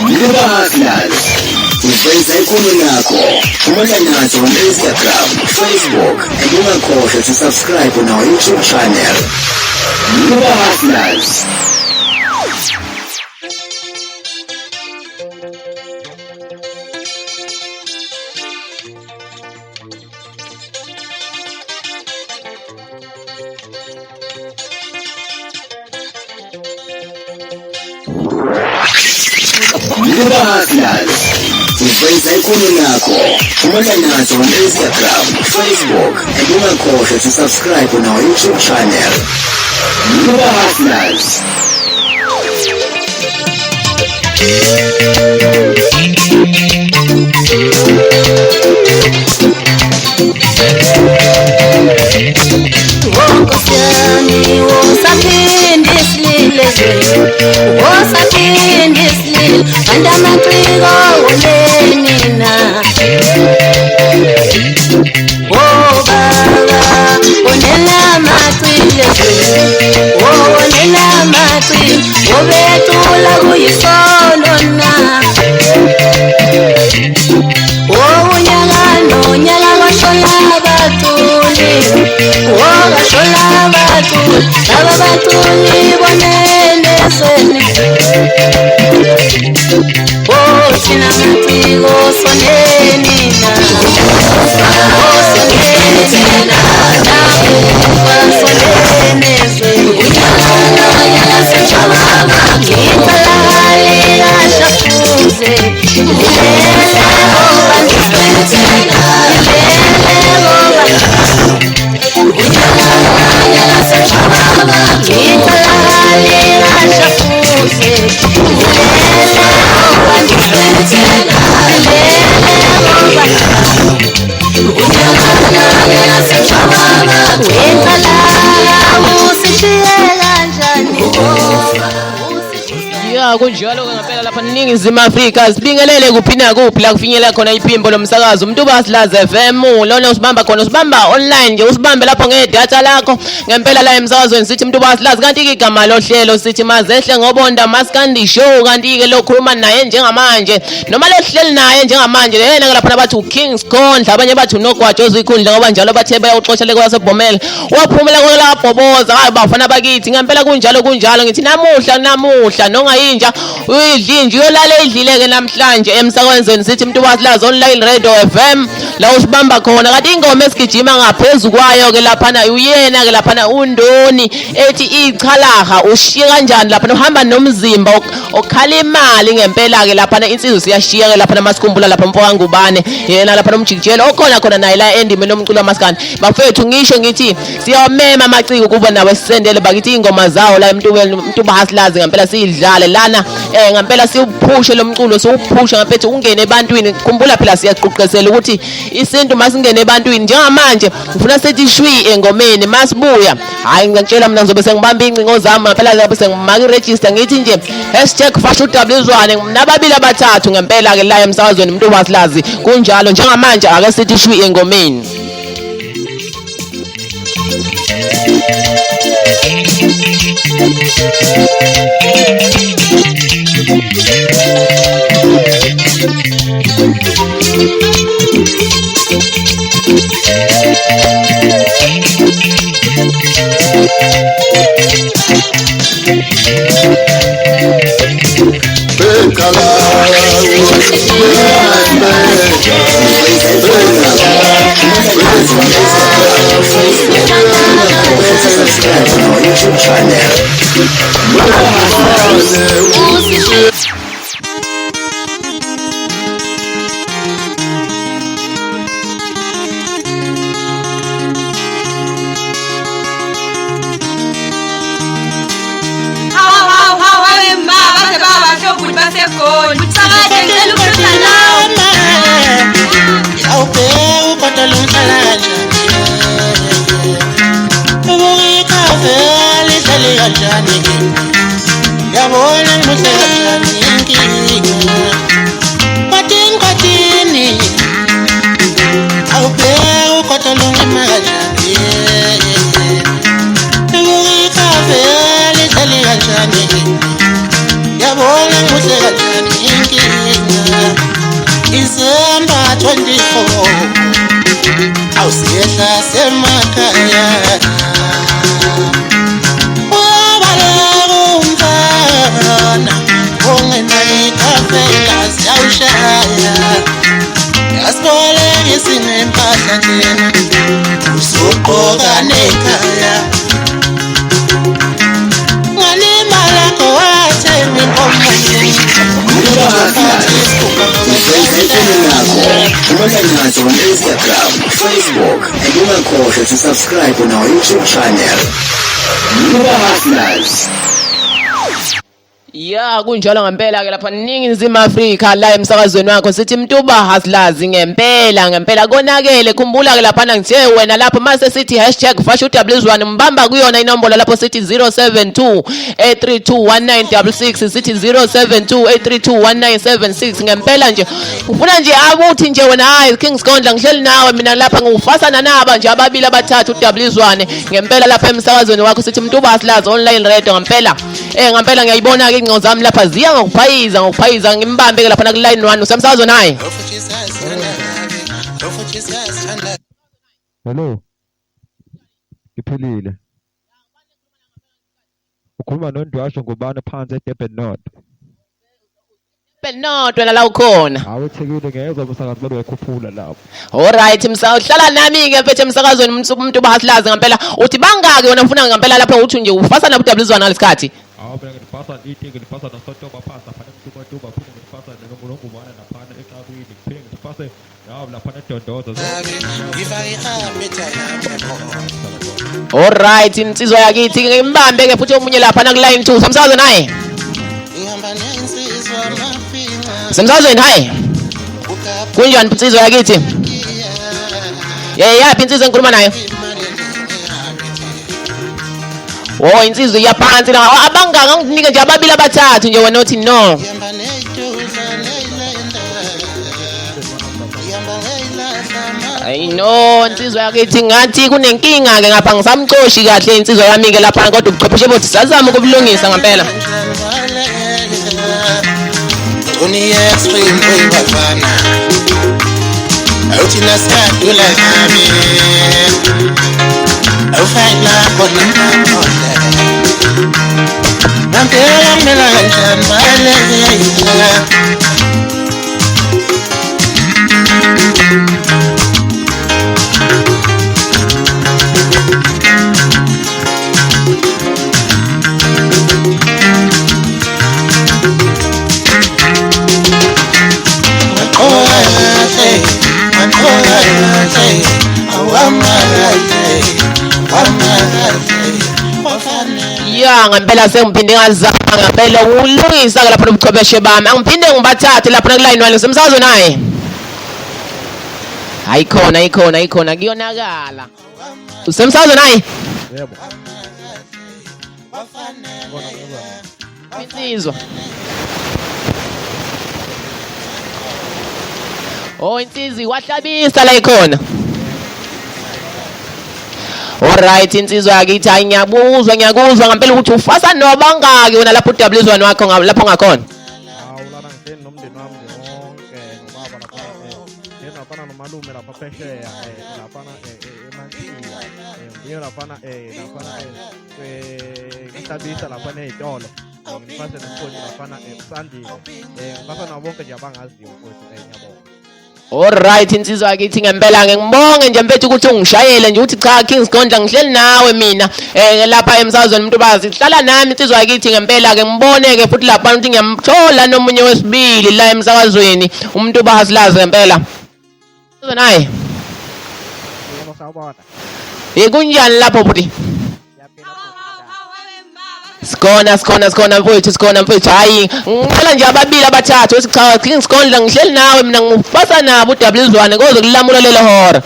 Hustlers. Uveza ikhono lakho. Xhumana nathi on Instagram, Facebook, and ungakhohlwa to subscribe on our YouTube channel. Hustlers. Hustlers. Uveza ikhono lakho. Xhumana nathi on Instagram, Facebook, and ungakhohlwa to subscribe on our YouTube channel. Hustlers. Kunjalo ngempela lapha ningizimu Afrika sibingelele kuphina kuphi la kufinyelela khona iphimbo lomsakazo umuntu Hustlers FM lona usibamba khona usibamba online nje usibambe lapho ngedata lakho ngempela la emsakazweni sithi umuntu Hustlers kanti ke igama lohlelo sithi mazehle ngobonda maskandi show kanti ke lokhuluma naye njengamanje noma lohleli naye njengamanje yena ke lapha bathi uKings Khondla abanye bathi uNogwaja ozikhundla ngoba njalo bathe bayaxoxa le kwasebhomela waphumela kwelabhoboza hayi bafana bakithi ngempela kunjalo ngithi namuhla nongayinja uyidlinje uyolala idlileke namhlanje emsakazweni sithi umuntu Hustlers online radio FM la usibamba khona kanti ingoma esigijima ngaphezulu kwayo ke laphana uyena ke laphana uNdoni ethi ichalaha ushiya kanjani laphana uhamba nomzimba okhala imali ngempela ke laphana insizwe siyashiya ke laphana masikhumbula lapha mfoka ngubane yena laphana umjikijelo okhona naye la endime nomculo maskani bafethu ngisho ngithi siyawamema amaciko kuba nawe sisendele bakithi ingoma zawo la umuntu Hustlers ngempela siyidlale lana ngempela siwuphushe lo mculo siwuphusha ngempela ungene ebantwini khumbula phela siyaquqesela ukuthi isintu masingene ebantwini njengamanje ngifuna sethi shwi engomeni masibuya hayi ngiyakutshela mina ngizobe sengibamba incingo zami phela ngabe sengimaka iregister ngithi nje #FashUWzwane nababili abathathu ngempela ke la emsakazweni umuntu Hustlers kunjalo njengamanje ake sethi shwi engomeni Yabona muhle kanjani inkinga December 24 awusiyehla semakhaya wabalumfana ongenayikafela siyawushaya yasiboleka isingempahla thina usugqoka nekhaya ngalimala kowathenga inkomo Nazo on Instagram, Facebook, and ungakhohlwa to subscribe on our YouTube channel. Mduba Hustlers. Ya kunjalo ngempela ke lapha Ningizimu Afrika la emsakazweni wakho sithi Mduba Hustlers ngempela konakele khumbula ke lapha ngithe wena lapho mase sithi #fashuw1 mbamba kuyona inombolo lapho sithi 0728321966 sithi 0728321976 ngempela nje ufuna nje abuthi nje wena hayi Kings Gondla ngihleli nawe mina lapha ngufasana naba nje ababili abathathu uW1 ngempela lapha emsakazweni wakho sithi Mduba Hustlers online radio ngempela ngempela ngiyayibona ke ingqondo zami lapha ziya ngokuphayiza ngimbambe ke lapha na line 1 usemsakazweni hayi Hello. Ngiphilile. Ukhuluma noNdwasho ngubani phansi eDurban North. Benodwa la ukhona. Awuthekile ngezwe umsakazo bado ekhuphula lapho. Alright uhlala nami ke mfethu emsakazweni Mduba Hustlers ngempela uthi bangaki wena ufuna ngempela lapha uthi nje ufasa na uW1 ngalesikhathi. Phela ngipasa ithi ngipasa noSotoba phasa phana kuTuba phela ngipasa ngomlongumana laphana eXabwini phela ngipasa yawo laphana eDondozo Alright insizwa yakithi ngimbambe ke futhi omunye lapha na line 2 samsakazo naye ngihamba nensizwa mafinga samsakazweni hayi kunjani insizwa yakithi yapi insizwa engikhuluma nayo Oh insizwe yaphansi la abangaka nginike nje ababili abathathu nje wena uthi no I know insizwa yakithi ngathi kunenkinga ke ngapha ngisamcoshi kahle insizwa yami ke lapha kodwa ubuchwepheshe bothi sazama ukubulungisa ngempela Tony extreme boy bafana awuthi nasadula nami awufayila khona ngakhohle ngempela mina kanjani balekela Ya ngempela sengiphinde ngazama ngempela ulungisa ke lapha nobuchwepheshe bami angiphinde ngibathathe lapha na line 1 semsakazo naye ayikhona kuyonakala usemsakazo naye yebo insizwa Oh insizwa wahlabisa la ikhona Alright insizwa yakithi hayi ngiyakuzwa ngempela ukuthi ufasa nobangaki wena lapho uW1 wakho lapho ngakhona awulana ngitheni nomndeni wami wonke nobaba lapha yena lapha nomalume lapha phesheya lapha eMantiya ngiyo lapha ngihlabisa lapha nezitolo ngifase nomfowethu lapha eSandile ngifasa nabo bonke nje abangaziyo mfowethu ngiyabonga Alright insizwa yakithi ngempela ngibonge nje mfethu ukuthi ungishayele nje uthi cha Kings Gondla ngihleli nawe mina lapha emsakazweni Mdubazi hlala nami insizwa yakithi ngempela ke ngibone ke futhi lapha ukuthi ngiyamthola nomunye wesibili la emsakazweni Mduba Hustlers ngempela naye yebo sawubona kunjani lapho futhi Skona mfowethu hayi ngicela nje ababili abathathu wesichawa Kings Gondla ngihleli nawe mina ngifasa nabo uW1 koze kulamula lelo hora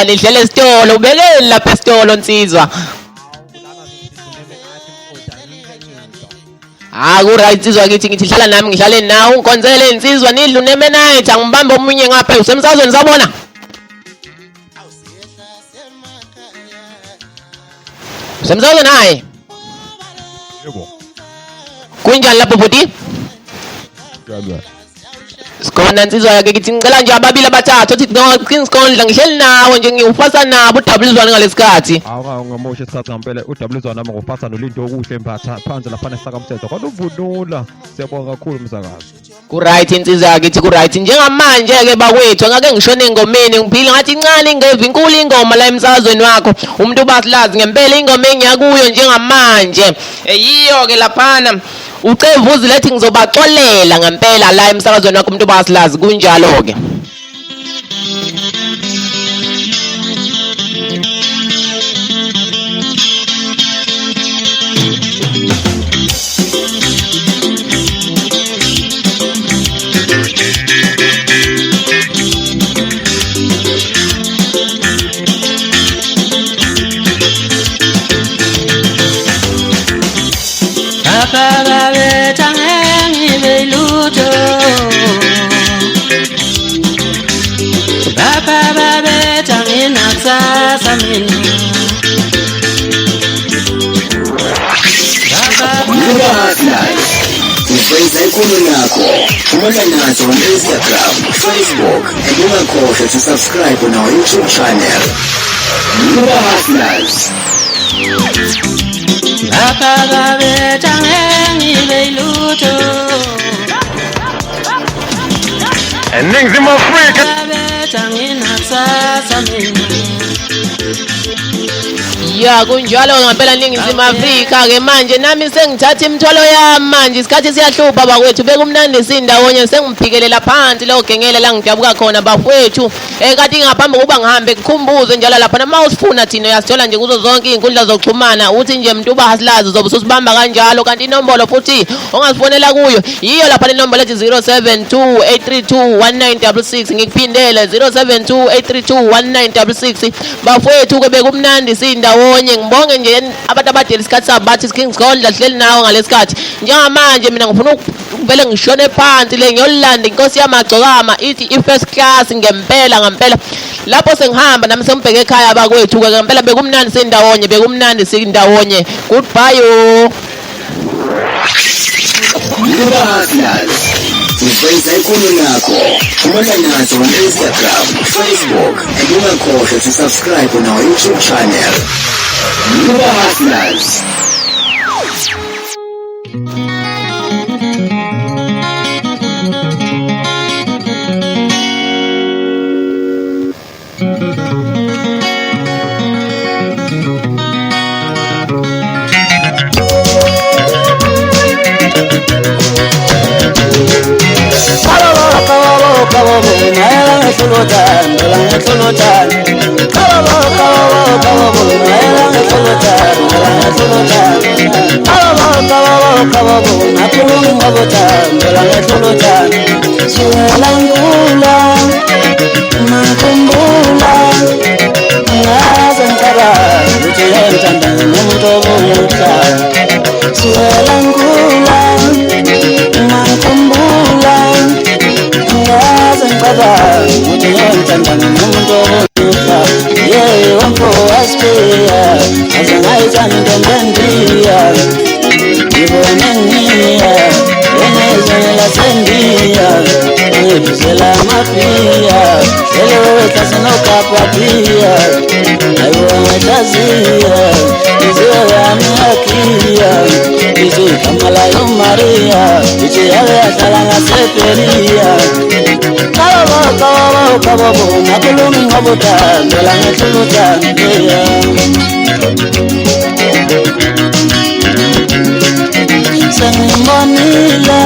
lihlele esitolo ubekeli lapha esitolo nsizwa Right insizwa kithi ngithi hlala nami ngihlale nawe unkonzele insizwa nidluneme night angibambe omunye ngapha usemsakazweni sabona Semsakazweni hayi. Yebo. Kunjani lapho bhuti? Sikhona insizwa yakhe kithi ngicela nje ababili abathathu uthi Kingskondla ngihleli nawe nje ngiyufasa nabo uDabulizwane ngalesikhathi. Ngamosha isikhathi ngempela uDabulizwane nami ngufasa nolinto okuhle emphatha phansi lapha nesakaMthetho kodwa uvunula siyabonga kakhulu umsakazi. Ku-right insizwa yakhe ithi ku-right njengamanje ke bakwethu angake ngishone engomeni ngiphila ngathi incane ingeva inkulu ingoma la emsakazweni wakho umuntu ubasilazi ngempela ingoma engiyakuyo njengamanje yiyo ke laphana ucevuzi lethi ngizobaxolela ngempela la emsakazweni wakho umuntu ubasilazi kunjalo ke. Baba betha ngibe lutho Baba betha nginakusasa mina Uveza ikhono lakho umana nazo on-Instagram, Facebook and ungakhohlwa to subscribe on our YouTube channel Mluba Hustlers. Baba betha ngibe lutho eNingizimu Afrika betha nginakusasa mina Ya kunjalo ngempela Ningizimu Afrika ke manje nami sengithatha imithwalo yami manje isikhathi siyahlupha bakwethu bekumnandi sindawonye sengiphikelela phansi lo gengele la ngidabuka khona bafowethu kade ngaphambi kuba ngihambe kukhumbuze njalo lapha nama usifuna thina uyasithola nje kuzo zonke izinkundla zokuxhumana uthi nje umuntu ubahasilazi uzobe usibamba kanjalo kanti inombolo futhi ongasifonela kuyo yiyo lapha inombolo ethi 0728321966 ngikuphindele 0728321966 bafowethu ke bekumnandi sindawonye ngibonge nje abantu abadela isikhathi sabo bathi Kingskondla hleli nawo ngalesikhathi njengamanje mina ngifuna ukuvele ngishone phansi le ngiyolanda inkosi yamagcokama ithi i-first class ngempela lapho sengihamba nami sengibheke ekhaya bakwethu ke ngempela bekumnandi sindawonye goodbye Uveza ikhono lakho umana nazo on-Instagram, Facebook and ungakhohlwa to subscribe on our YouTube channel Mluba Hustlers. Sengibonile